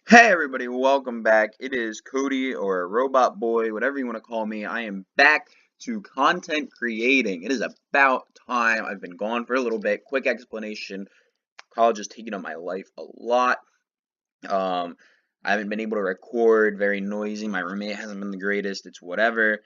Hey everybody, welcome back. It is Cody or Robot Boy, whatever you want to call me. I am back to content creating. It is about time. I've been gone for a little bit. Quick explanation. College has taken up my life a lot. Um, I haven't been able to record, very noisy. My roommate hasn't been the greatest. It's whatever.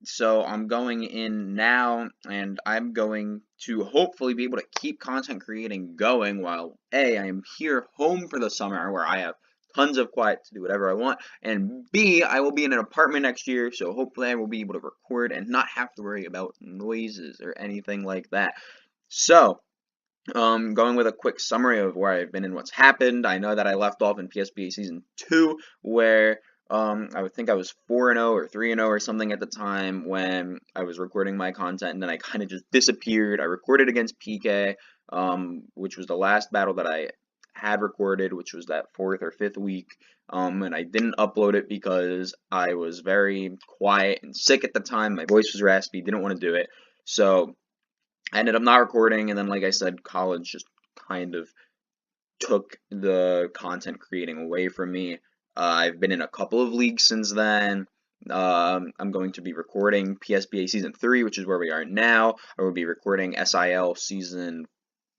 So I'm going in now and I'm going to hopefully be able to keep content creating going while A, I am here home for the summer where I have tons of quiet to do whatever I want, and B, I will be in an apartment next year, so hopefully I will be able to record and not have to worry about noises or anything like that. So, going with a quick summary of where I've been and what's happened. I know that I left off in PSBA Season 2, where I would think I was 4-0 or 3-0 or something at the time when I was recording my content, and then I kind of just disappeared. I recorded against PK, which was the last battle that I had recorded, which was that 4th or 5th week, and I didn't upload it because I was very quiet and sick at the time. My voice was raspy, didn't want to do it. So I ended up not recording, and then, like I said, college just kind of took the content creating away from me. I've been in a couple of leagues since then. I'm going to be recording PSBA Season 3, which is where we are now. I will be recording SIL Season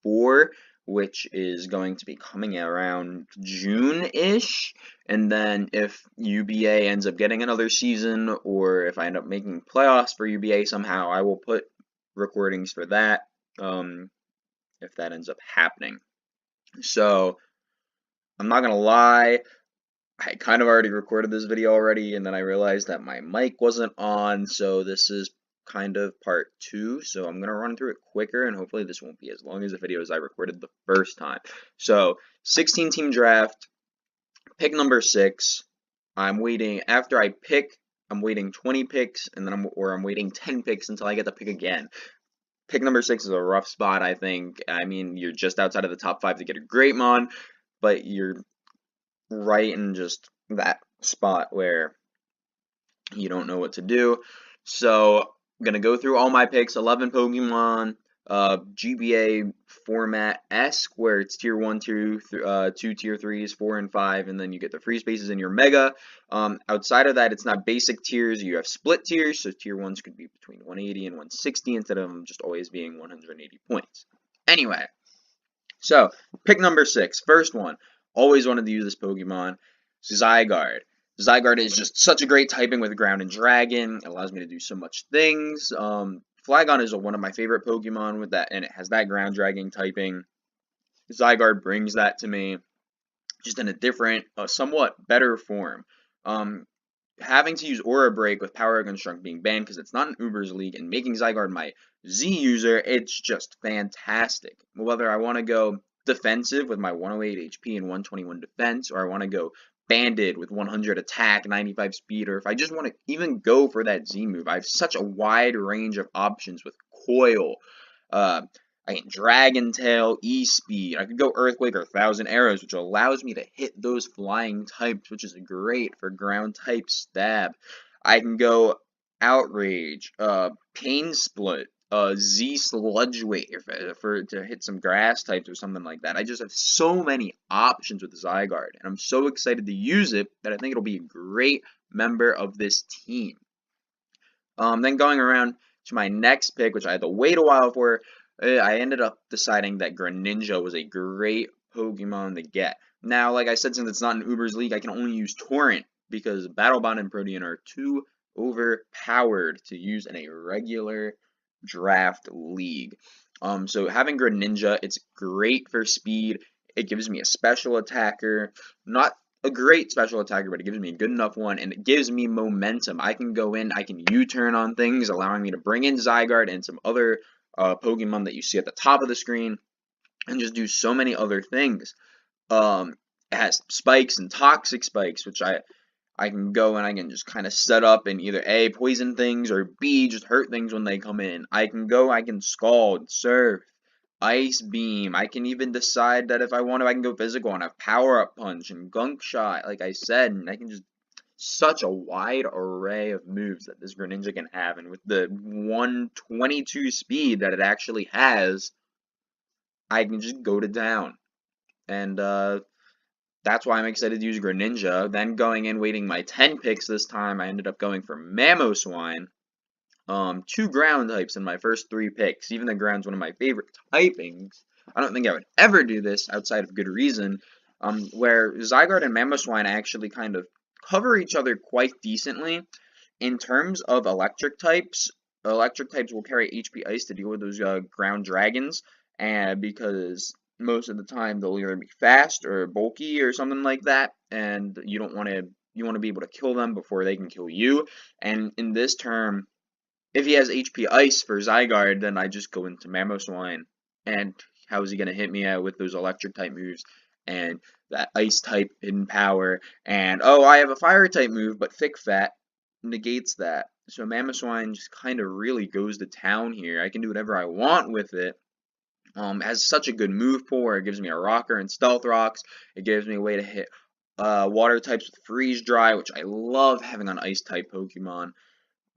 4, which is going to be coming around June-ish. And then if UBA ends up getting another season, or if I end up making playoffs for UBA somehow, I will put recordings for that, if that ends up happening. So, I'm not gonna lie, I kind of already recorded this video already, and then I realized that my mic wasn't on, so this is kind of part 2, so I'm gonna run through it quicker, and hopefully this won't be as long as the video as I recorded the first time. So, 16 team draft, pick number 6, I'm waiting, after I pick, I'm waiting 20 picks, and then I'm waiting 10 picks until I get to pick again. Pick number 6 is a rough spot, I think. I mean, you're just outside of the top 5 to get a great mon, but you're right in just that spot where you don't know what to do. So, I'm going to go through all my picks, 11 Pokemon, GBA format-esque, where it's tier 1, 2, 2 tier 3s, 4 and 5, and then you get the free spaces in your Mega. Outside of that, it's not basic tiers, you have split tiers, so tier 1s could be between 180 and 160 instead of them just always being 180 points. Anyway, so pick number 6, first one. Always wanted to use this Pokemon, Zygarde. Zygarde is just such a great typing with Ground and Dragon. It allows me to do so much things. Flygon is one of my favorite Pokemon with that, and it has that Ground Dragon typing. Zygarde brings that to me, just in a different, somewhat better form. Having to use Aura Break with Power Construct being banned because it's not an Uber's League, and making Zygarde my Z user, it's just fantastic. Whether I want to go defensive with my 108 HP and 121 defense, or I want to go banded with 100 attack, 95 speed, or if I just want to even go for that Z move, I have such a wide range of options with Coil. I can Dragon Tail, E-Speed. I could go Earthquake or Thousand Arrows, which allows me to hit those flying types, which is great for ground type stab. I can go Outrage, Pain Split, Z Sludge Wave to hit some grass types or something like that. I just have so many options with Zygarde, and I'm so excited to use it that I think it'll be a great member of this team. Then going around to my next pick, which I had to wait a while for, I ended up deciding that Greninja was a great Pokemon to get. Now, like I said, since it's not an Uber's League, I can only use Torrent because Battlebond and Protean are too overpowered to use in a regular draft league. So having Greninja, it's great for speed. It gives me a special attacker, not a great special attacker, but it gives me a good enough one, and it gives me momentum. I can go in, I can U-turn on things, allowing me to bring in Zygarde and some other Pokemon that you see at the top of the screen, and just do so many other things. It has spikes and toxic spikes, which I can go and I can just kind of set up and either A, poison things, or B, just hurt things when they come in. I can Scald, Surf, Ice Beam. I can even decide that if I want to, I can go physical and have Power Up Punch and Gunk Shot, like I said, and I can just such a wide array of moves that this Greninja can have, and with the 122 speed that it actually has, I can just go to town. And That's why I'm excited to use Greninja. Then going in, waiting my 10 picks this time, I ended up going for Mamoswine. 2 ground types in my first 3 picks. Even the ground's one of my favorite typings. I don't think I would ever do this outside of good reason. Where Zygarde and Mamoswine actually kind of cover each other quite decently. In terms of electric types will carry HP Ice to deal with those ground dragons, and because most of the time they'll either be fast or bulky or something like that, and you want to be able to kill them before they can kill you. And in this term, if he has HP Ice for Zygarde, then I just go into Mamoswine. And how is he going to hit me out with those electric type moves and that Ice type hidden power? And oh, I have a Fire type move, but Thick Fat negates that. So Mamoswine just kind of really goes to town here. I can do whatever I want with it. Has such a good move pool where it gives me a Rocker and Stealth Rocks. It gives me a way to hit water types with Freeze Dry, which I love having on Ice type Pokemon.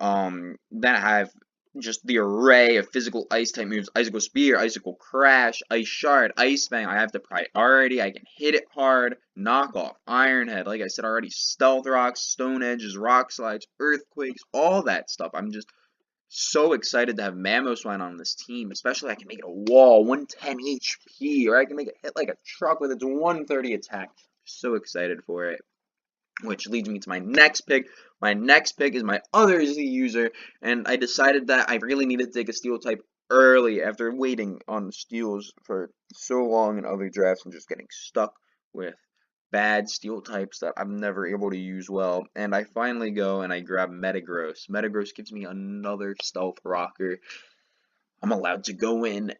Then I have just the array of physical ice type moves: Icicle Spear, Icicle Crash, Ice Shard, Ice Fang. I have the priority. I can hit it hard. Knock off, Iron Head. Like I said already, Stealth Rocks, Stone Edges, Rock Slides, Earthquakes, all that stuff. I'm just so excited to have Mamoswine on this team, especially I can make it a wall, 110 HP, or I can make it hit like a truck with its 130 attack. So excited for it. Which leads me to my next pick. My next pick is my other Z user, and I decided that I really needed to take a steel type early after waiting on steals for so long in other drafts and just getting stuck with bad steel types that I'm never able to use well. And I finally go and I grab Metagross. Metagross gives me another stealth rocker. I'm allowed to go in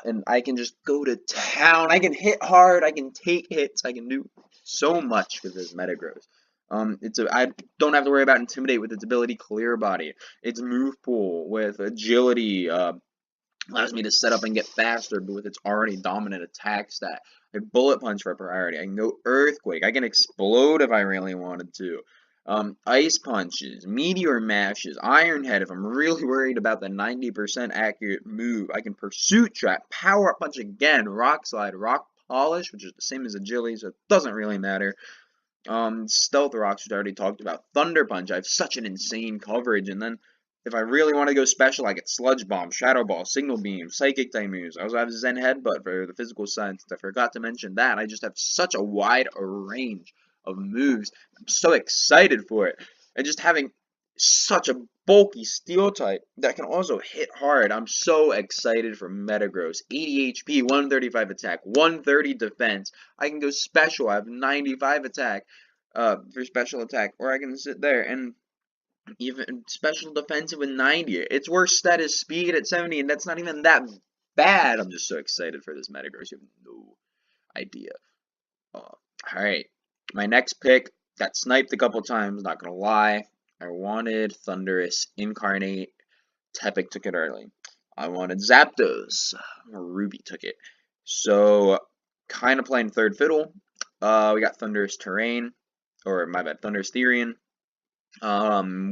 and I can just go to town. I can hit hard. I can take hits. I can do so much with this Metagross. I don't have to worry about Intimidate with its ability Clear Body. Its move pool with Agility allows me to set up and get faster, but with its already dominant attack stat. I Bullet Punch for priority. I can go Earthquake. I can Explode if I really wanted to. Ice Punches, Meteor Mashes, Iron Head if I'm really worried about the 90% accurate move. I can Pursuit Trap, Power Up Punch again, Rock Slide, Rock Polish, which is the same as Agility, so it doesn't really matter. Stealth Rocks, which I already talked about. Thunder Punch, I have such an insane coverage, and then if I really want to go special, I get Sludge Bomb, Shadow Ball, Signal Beam, Psychic type moves. I also have Zen Headbutt for the physical side, since I forgot to mention that. I just have such a wide range of moves. I'm so excited for it. And just having such a bulky steel type that can also hit hard. I'm so excited for Metagross. 80 HP, 135 attack, 130 defense. I can go special. I have 95 attack for special attack, or I can sit there and even special defensive with 90. Its worst stat is speed at 70, and that's not even that bad. I'm just so excited for this Metagross. You have no idea. Alright, my next pick got sniped a couple times, not gonna lie. I wanted Thundurus Incarnate. Tepic took it early. I wanted Zapdos. Ruby took it. So, kind of playing third fiddle. We got Thundurus Terrain, or my bad, Thundurus Therian,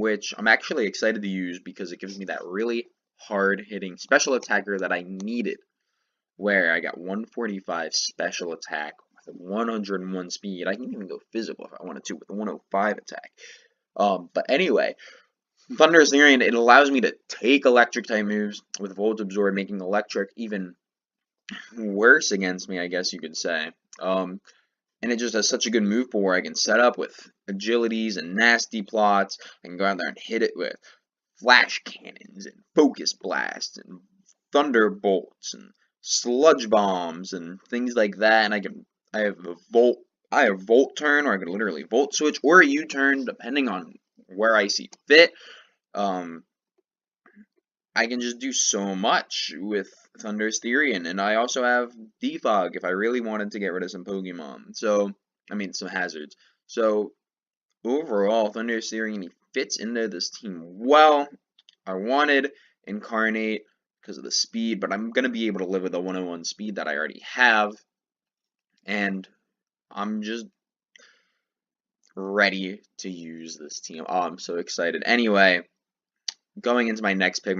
which I'm actually excited to use because it gives me that really hard-hitting special attacker that I needed, where I got 145 special attack with 101 speed. I can even go physical if I wanted to with 105 attack. But anyway, Thundurus Therian, it allows me to take electric type moves with Volt Absorb, making electric even worse against me, I guess you could say. And it just has such a good move pool where I can set up with agilities and nasty plots. I can go out there and hit it with flash cannons and focus blasts and thunderbolts and sludge bombs and things like that. And I have volt turn, or I can literally volt switch or a U-turn depending on where I see fit. I can just do so much with Thundurus Therian, and I also have Defog if I really wanted to get rid of some Pokemon. So, I mean, some hazards. So, overall, Thundurus Therian, he fits into this team well. I wanted Incarnate because of the speed, but I'm going to be able to live with the 101 speed that I already have. And I'm just ready to use this team. Oh, I'm so excited. Anyway, going into my next pick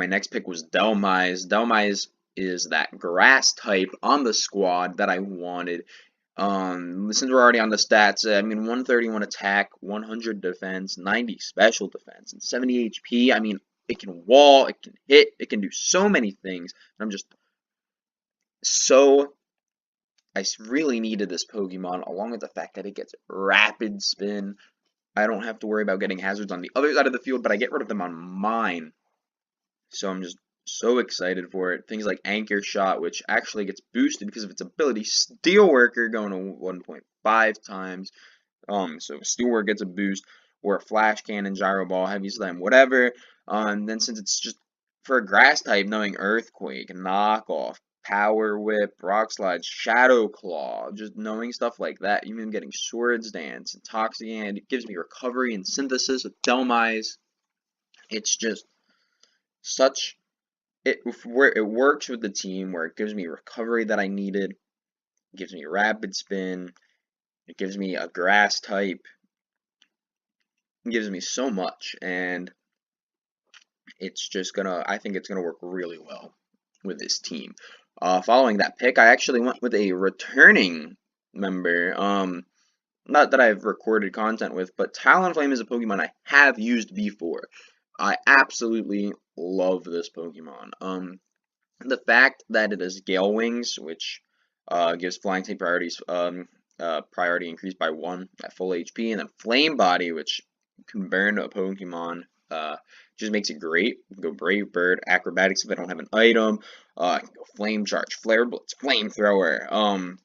was Dhelmise. Dhelmise is that grass type on the squad that I wanted. Since we're already on the stats, 131 attack, 100 defense, 90 special defense, and 70 HP. I mean, it can wall, it can hit, it can do so many things. I'm just so... I really needed this Pokemon, along with the fact that it gets rapid spin. I don't have to worry about getting hazards on the other side of the field, but I get rid of them on mine. So I'm just so excited for it. Things like Anchor Shot, which actually gets boosted because of its ability. Steelworker going to 1.5 times. So Steelworker gets a boost, or a Flash Cannon, Gyro Ball, Heavy Slam, whatever. Then since it's just for a Grass type, knowing Earthquake, Knock Off, Power Whip, Rock Slide, Shadow Claw, just knowing stuff like that, even getting Swords Dance, Intoxicant, it gives me Recovery and Synthesis with Dhelmise. It's just such... It works with the team where it gives me recovery that I needed, it gives me rapid spin, it gives me a grass type, it gives me so much, and it's just gonna, I think it's gonna work really well with this team. Following that pick, I actually went with a returning member, not that I've recorded content with, but Talonflame is a Pokemon I have used before. I absolutely love this Pokemon. The fact that it is Gale Wings, which gives flying type priorities priority increased by 1 at full HP, and then Flame Body, which can burn a Pokemon, just makes it great. You can go Brave Bird, Acrobatics if I don't have an item, I can go Flame Charge, Flare Blitz, Flamethrower.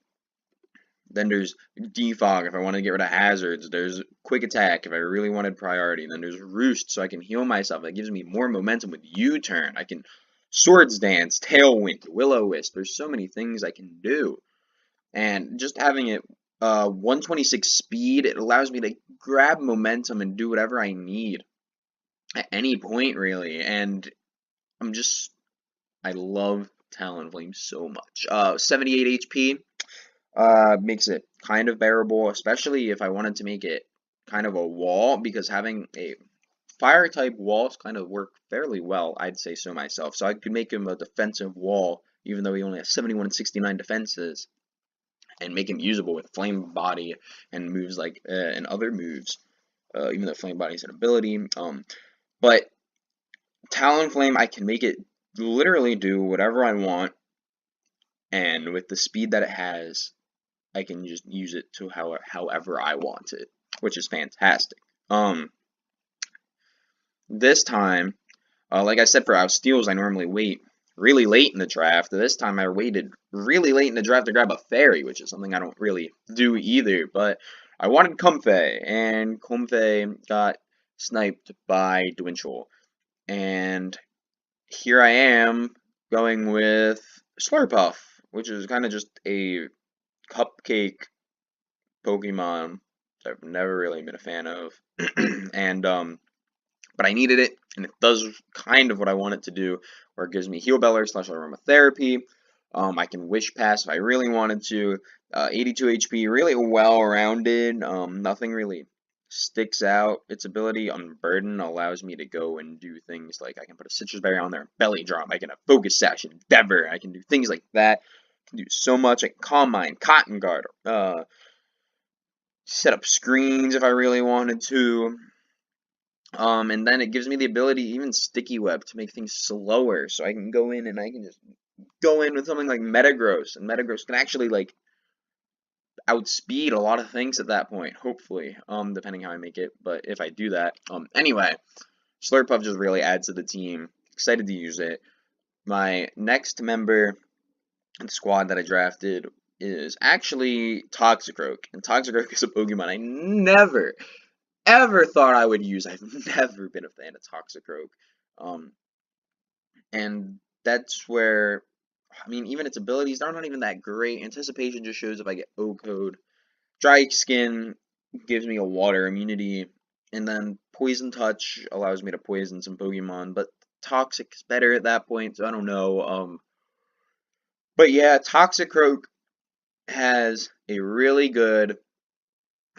Then there's Defog if I want to get rid of hazards. There's Quick Attack if I really wanted priority. And then there's Roost so I can heal myself. That gives me more momentum with U-Turn. I can Swords Dance, Tailwind, Will-O-Wisp. There's so many things I can do. And just having it 126 speed, it allows me to grab momentum and do whatever I need at any point, really. And I love Talonflame so much. 78 HP. Makes it kind of bearable, especially if I wanted to make it kind of a wall, because having a fire type walls kind of work fairly well, I'd say so myself. So I could make him a defensive wall, even though he only has 71 and 69 defenses, and make him usable with Flame Body and moves like and other moves, even though Flame Body is an ability. But Talonflame, I can make it literally do whatever I want, and with the speed that it has, I can just use it to however I want it, which is fantastic. This time, like I said, for our steals, I normally wait really late in the draft. This time I waited really late in the draft to grab a fairy, which is something I don't really do either, but I wanted Comfey, and Comfey got sniped by Dwinchel. And here I am going with Slurpuff, which is kind of just a cupcake Pokemon that I've never really been a fan of. And but I needed it, and it does kind of what I want it to do, where it gives me Heal Beller / Aromatherapy. I can Wish Pass if I really wanted to. 82 HP, really well-rounded. Nothing really sticks out. Its ability Unburden allows me to go and do things like I can put a Citrus Berry on there, Belly Drum. I can have Focus Sash, Endeavor. I can do things like that. I can do so much. I can Calm Mind, Cotton Guard. Set up screens if I really wanted to. And then it gives me the ability, even Sticky Web, to make things slower, so I can go in and I can just go in with something like Metagross, and Metagross can actually, like, outspeed a lot of things at that point, hopefully, depending how I make it, but if I do that. Anyway, Slurpuff just really adds to the team. Excited to use it. My next member in the squad that I drafted is actually Toxicroak, and Toxicroak is a Pokemon I never ever thought I would use. I've never been a fan of Toxicroak. And that's where, even its abilities are not even that great. Anticipation just shows if I get O-Code. Dry Skin gives me a water immunity. And then Poison Touch allows me to poison some Pokemon. But Toxic is better at that point, so I don't know. But yeah, Toxicroak has a really good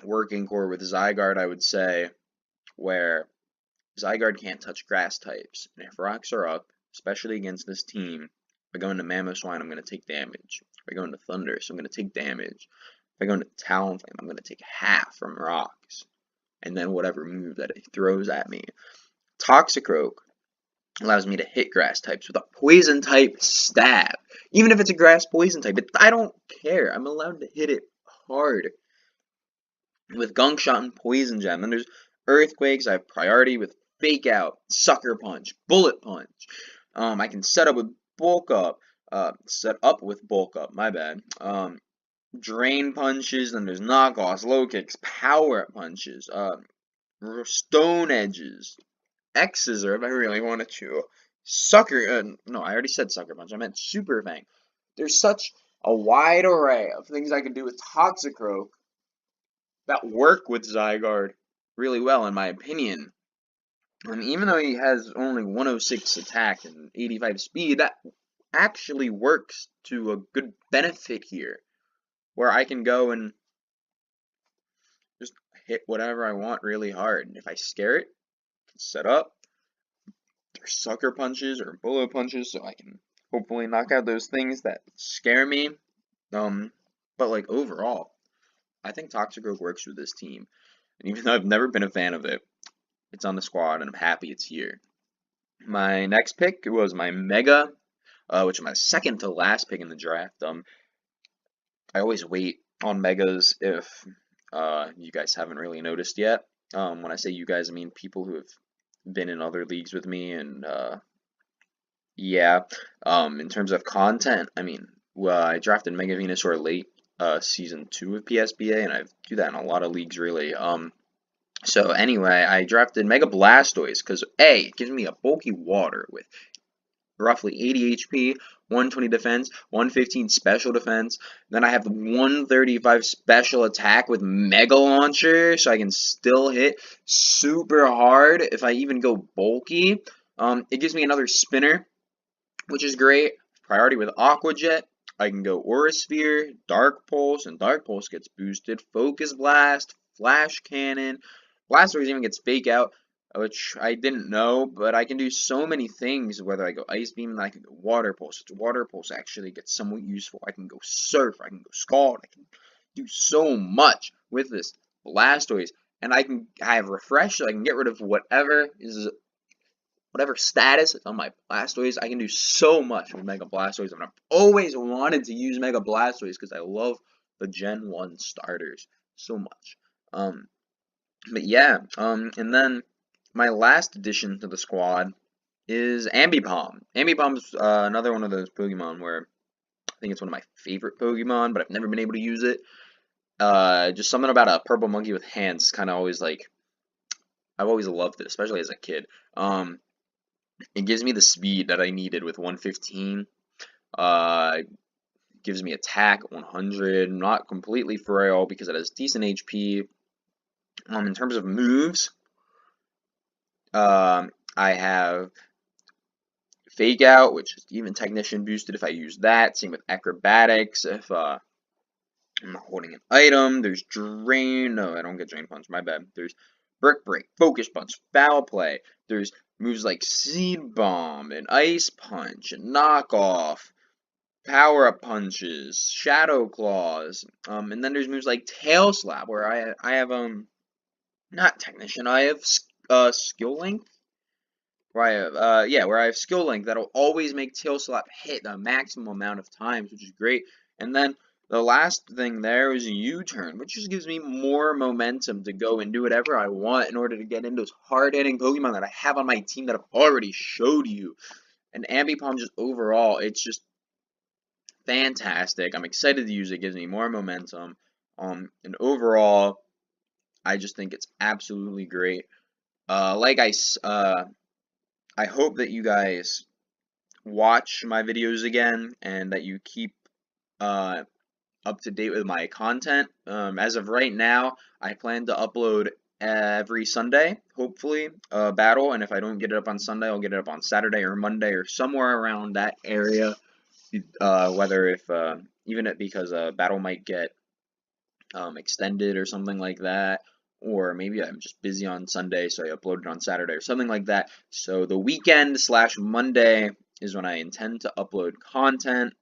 working core with Zygarde, I would say, where Zygarde can't touch grass types, and if rocks are up, especially against this team, if I go into Mamoswine, I'm going to take damage. If I go into Thunder, so I'm going to take damage. If I go into Talonflame, I'm going to take half from rocks, and then whatever move that it throws at me. Toxicroak allows me to hit grass types with a poison type stab. Even if it's a grass poison type, I don't care. I'm allowed to hit it hard with Gunk Shot and Poison Gem. Then there's Earthquakes. I have priority with Fake Out, Sucker Punch, Bullet Punch. I can set up with Bulk Up. My bad. Drain Punches. Then there's Knockoffs, Low Kicks, Power Punches, Stone Edges, X-Scissor if I really wanted to. No, I already said Sucker Punch. I meant Super Fang. There's such a wide array of things I can do with Toxicroak that work with Zygarde really well, in my opinion. And even though he has only 106 attack and 85 speed, that actually works to a good benefit here, where I can go and just hit whatever I want really hard. And if I scare it, I can set up. There's Sucker Punches or Bullet Punches, so I can hopefully knock out those things that scare me. But like overall, I think Toxicroak works with this team. And even though I've never been a fan of it, it's on the squad, and I'm happy it's here. My next pick was my Mega, which is my second to last pick in the draft. I always wait on Megas if you guys haven't really noticed yet. When I say you guys, I mean people who have been in other leagues with me, and yeah. In terms of content, I mean, I drafted Mega Venusaur late season 2 of PSBA, and I do that in a lot of leagues, really. So anyway, I drafted Mega Blastoise because A, it gives me a bulky water with roughly 80 HP, 120 defense, 115 special defense. Then I have 135 special attack with Mega Launcher, so I can still hit super hard if I even go bulky. It gives me another spinner, which is great. Priority with Aqua Jet. I can go Aura Sphere, Dark Pulse, and Dark Pulse gets boosted. Focus Blast, Flash Cannon. Blastoise even gets Fake Out, which I didn't know, but I can do so many things, whether I go Ice Beam, I can go Water Pulse. Water Pulse actually gets somewhat useful. I can go Surf, I can go Scald, I can do so much with this Blastoise. And I have Refresh, so I can get rid of whatever status is on my Blastoise. I can do so much with Mega Blastoise, and I've always wanted to use Mega Blastoise because I love the Gen 1 starters so much. But yeah, and then my last addition to the squad is Ambipom. Ambipom's another one of those Pokemon where I think it's one of my favorite Pokemon, but I've never been able to use it. Just something about a purple monkey with hands kind of always like, I've always loved it, especially as a kid. It gives me the speed that I needed with 115. It gives me attack 100, not completely frail because it has decent HP. In terms of moves, I have Fake Out, which is even Technician boosted if I use that. Same with Acrobatics if I'm not holding an item. There's Drain. No, I don't get Drain Punch. My bad. There's Brick Break, Focus Punch, Foul Play. There's moves like Seed Bomb and Ice Punch and Knockoff, Power Up Punches, Shadow Claws, and then there's moves like Tail Slap, where I have not Technician, I have Skill Link, where I have Skill Link that'll always make Tail Slap hit the maximum amount of times, which is great. And then the last thing there is a U-turn, which just gives me more momentum to go and do whatever I want in order to get into those hard-hitting Pokemon that I have on my team that I've already showed you. And Ambipom just overall, it's just fantastic. I'm excited to use it. It gives me more momentum. And overall, I just think it's absolutely great. I hope that you guys watch my videos again and that you keep up to date with my content. As of right now, I plan to upload every Sunday, hopefully, battle, and if I don't get it up on Sunday, I'll get it up on Saturday or Monday or somewhere around that area. Because battle might get extended or something like that, or maybe I'm just busy on Sunday, so I upload it on Saturday or something like that. So the weekend / Monday is when I intend to upload content.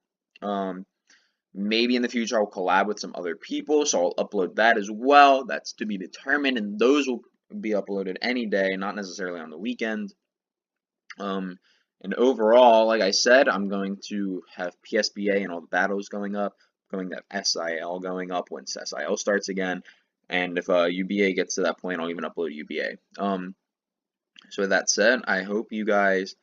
Maybe in the future I'll collab with some other people, so I'll upload that as well. That's to be determined, and those will be uploaded any day, not necessarily on the weekend. And overall, like I said, I'm going to have PSBA and all the battles going up, going to have SIL going up once SIL starts again, and if UBA gets to that point, I'll even upload UBA. So with that said, I hope you guys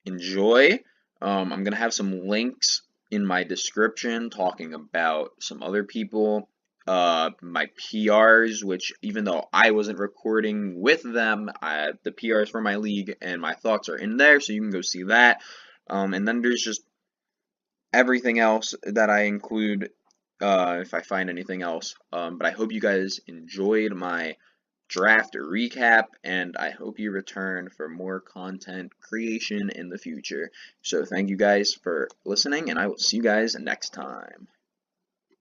enjoy. I'm gonna have some links in my description talking about some other people, my PRs, which even though I wasn't recording with them, the PRs for my league and my thoughts are in there, so you can go see that. And then there's just everything else that I include if I find anything else. But I hope you guys enjoyed my draft recap, and I hope you return for more content creation in the future. So thank you guys for listening, and I will see you guys next time.